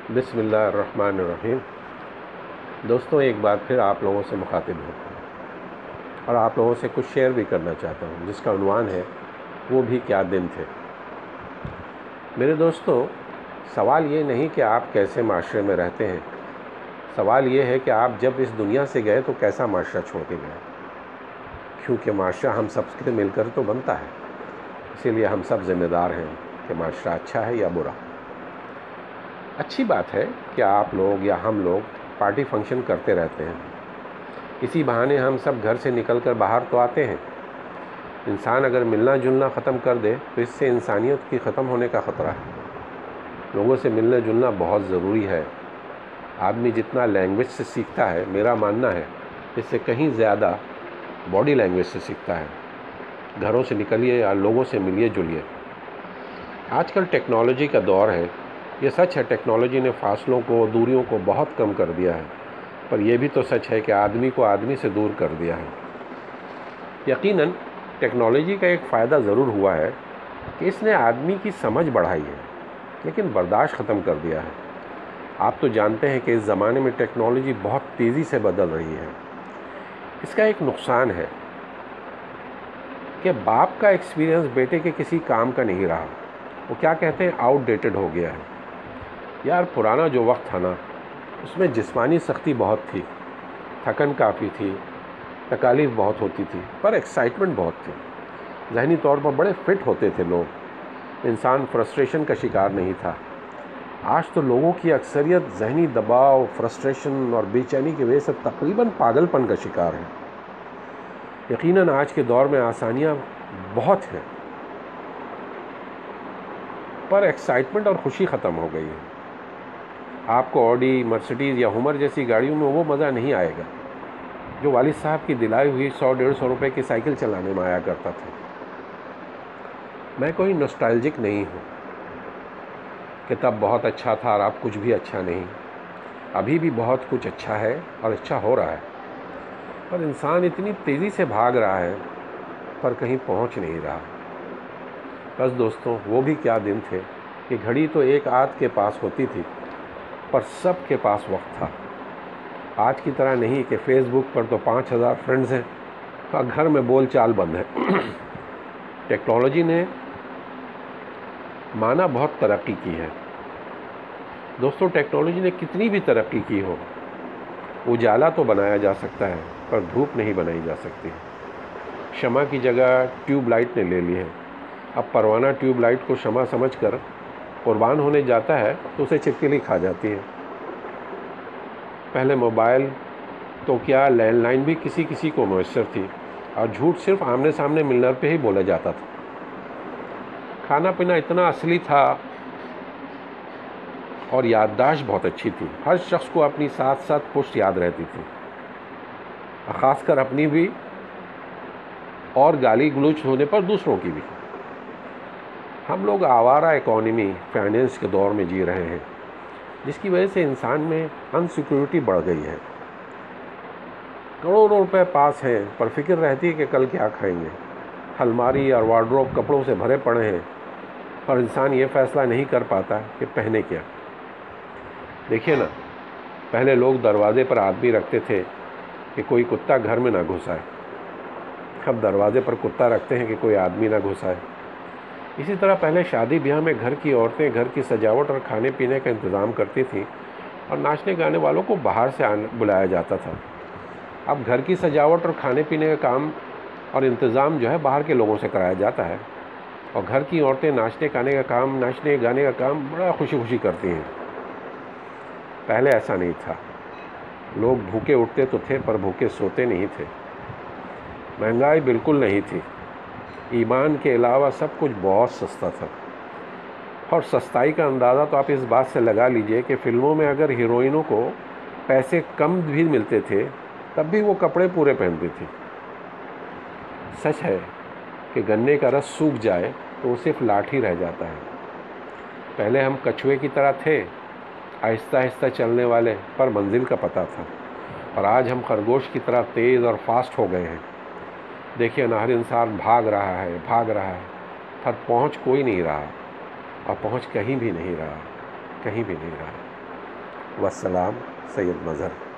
बिस्मिल्लाहिर्रहमानिर्रहीम। दोस्तों, एक बार फिर आप लोगों से मुखातिब हूँ और आप लोगों से कुछ शेयर भी करना चाहता हूँ, जिसका उन्वान है वो भी क्या दिन थे। मेरे दोस्तों, सवाल ये नहीं कि आप कैसे माशरे में रहते हैं, सवाल ये है कि आप जब इस दुनिया से गए तो कैसा माशरा छोड़ के गए। क्योंकि माशरा हम सब से मिलकर तो बनता है, इसीलिए हम सब जिम्मेदार हैं कि माशरा अच्छा है या बुरा। अच्छी बात है कि आप लोग या हम लोग पार्टी फंक्शन करते रहते हैं। इसी बहाने हम सब घर से निकलकर बाहर तो आते हैं। इंसान अगर मिलना जुलना ख़त्म कर दे तो इससे इंसानियत की ख़त्म होने का ख़तरा है। लोगों से मिलना जुलना बहुत ज़रूरी है। आदमी जितना लैंग्वेज से सीखता है, मेरा मानना है इससे कहीं ज़्यादा बॉडी लैंग्वेज से सीखता है। घरों से निकलिए या लोगों से मिलिए जुलिए। आजकल टेक्नोलॉजी का दौर है। ये सच है, टेक्नोलॉजी ने फासलों को, दूरियों को बहुत कम कर दिया है, पर यह भी तो सच है कि आदमी को आदमी से दूर कर दिया है। यकीनन टेक्नोलॉजी का एक फ़ायदा ज़रूर हुआ है कि इसने आदमी की समझ बढ़ाई है, लेकिन बर्दाश्त ख़त्म कर दिया है। आप तो जानते हैं कि इस ज़माने में टेक्नोलॉजी बहुत तेज़ी से बदल रही है। इसका एक नुकसान है कि बाप का एक्सपीरियंस बेटे के किसी काम का नहीं रहा। वो क्या कहते हैं, आउटडेटेड हो गया है। यार, पुराना जो वक्त था ना, उसमें जिस्मानी सख्ती बहुत थी, थकन काफ़ी थी, तकालीफ बहुत होती थी, पर एक्साइटमेंट बहुत थी। ज़हनी तौर पर बड़े फिट होते थे लोग। इंसान फ्रस्ट्रेशन का शिकार नहीं था। आज तो लोगों की अक्सरियत ज़हनी दबाव, फ्रस्ट्रेशन और बेचैनी की वजह से तकरीबन पागलपन का शिकार है। यकीनन आज के दौर में आसानियाँ बहुत हैं, पर एक्साइटमेंट और ख़ुशी ख़त्म हो गई है। आपको ऑडी, मर्सिडीज़ या हुमर जैसी गाड़ियों में वो मज़ा नहीं आएगा जो वालिद साहब की दिलाई हुई 100-150 रुपए की साइकिल चलाने में आया करता था। मैं कोई नॉस्टैल्जिक नहीं हूँ कि तब बहुत अच्छा था और अब कुछ भी अच्छा नहीं। अभी भी बहुत कुछ अच्छा है और अच्छा हो रहा है, पर इंसान इतनी तेज़ी से भाग रहा है पर कहीं पहुँच नहीं रहा। बस दोस्तों, वो भी क्या दिन थे कि घड़ी तो एक आध के पास होती थी, पर सब के पास वक्त था। आज की तरह नहीं कि फेसबुक पर तो 5000 फ्रेंड्स हैं और घर में बोल चाल बंद है। टेक्नोलॉजी ने माना बहुत तरक्की की है। दोस्तों, टेक्नोलॉजी ने कितनी भी तरक्की की हो, उजाला तो बनाया जा सकता है पर धूप नहीं बनाई जा सकती। शमा की जगह ट्यूबलाइट ने ले ली है। अब परवाना ट्यूबलाइट को शमा समझकर कुर्बान होने जाता है तो उसे छिपकली खा जाती है। पहले मोबाइल तो क्या, लैंडलाइन भी किसी किसी को मुयस्सर थी और झूठ सिर्फ आमने सामने मिलने पे ही बोला जाता था। खाना पीना इतना असली था और याददाश्त बहुत अच्छी थी। हर शख्स को अपनी साथ साथ पुश्त याद रहती थी, ख़ासकर अपनी भी और गाली गलौज होने पर दूसरों की भी। हम लोग आवारा इकॉनमी, फाइनेंस के दौर में जी रहे हैं, जिसकी वजह से इंसान में अनसिक्योरिटी बढ़ गई है। करोड़ों रुपए पास हैं पर फिक्र रहती है कि कल क्या खाएंगे। अलमारी और वार्डरोब कपड़ों से भरे पड़े हैं, पर इंसान ये फैसला नहीं कर पाता कि पहने क्या। देखिए ना, पहले लोग दरवाजे पर आदमी रखते थे कि कोई कुत्ता घर में ना घुस आए। अब दरवाजे पर कुत्ता रखते हैं कि कोई आदमी ना घुस आए। इसी तरह पहले शादी ब्याह में घर की औरतें घर की सजावट और खाने पीने का इंतज़ाम करती थीं और नाचने गाने वालों को बाहर से बुलाया जाता था। अब घर की सजावट और खाने पीने का काम और इंतज़ाम जो है बाहर के लोगों से कराया जाता है, और घर की औरतें नाचने गाने का काम बड़ा खुशी खुशी करती हैं। पहले ऐसा नहीं था। लोग भूखे उठते तो थे पर भूखे सोते नहीं थे। महंगाई बिल्कुल नहीं थी। ईमान के अलावा सब कुछ बहुत सस्ता था। और सस्ताई का अंदाज़ा तो आप इस बात से लगा लीजिए कि फ़िल्मों में अगर हीरोइनों को पैसे कम भी मिलते थे तब भी वो कपड़े पूरे पहनती थी। सच है कि गन्ने का रस सूख जाए तो वो सिर्फ लाठी रह जाता है। पहले हम कछुए की तरह थे, आहिस्ता आहिस्ता चलने वाले, पर मंजिल का पता था, और आज हम खरगोश की तरह तेज़ और फास्ट हो गए हैं। देखिए ना, हर इंसान भाग रहा है, पर पहुंच कोई नहीं रहा, और पहुंच कहीं भी नहीं रहा। वस्सलाम। सैयद मज़हर।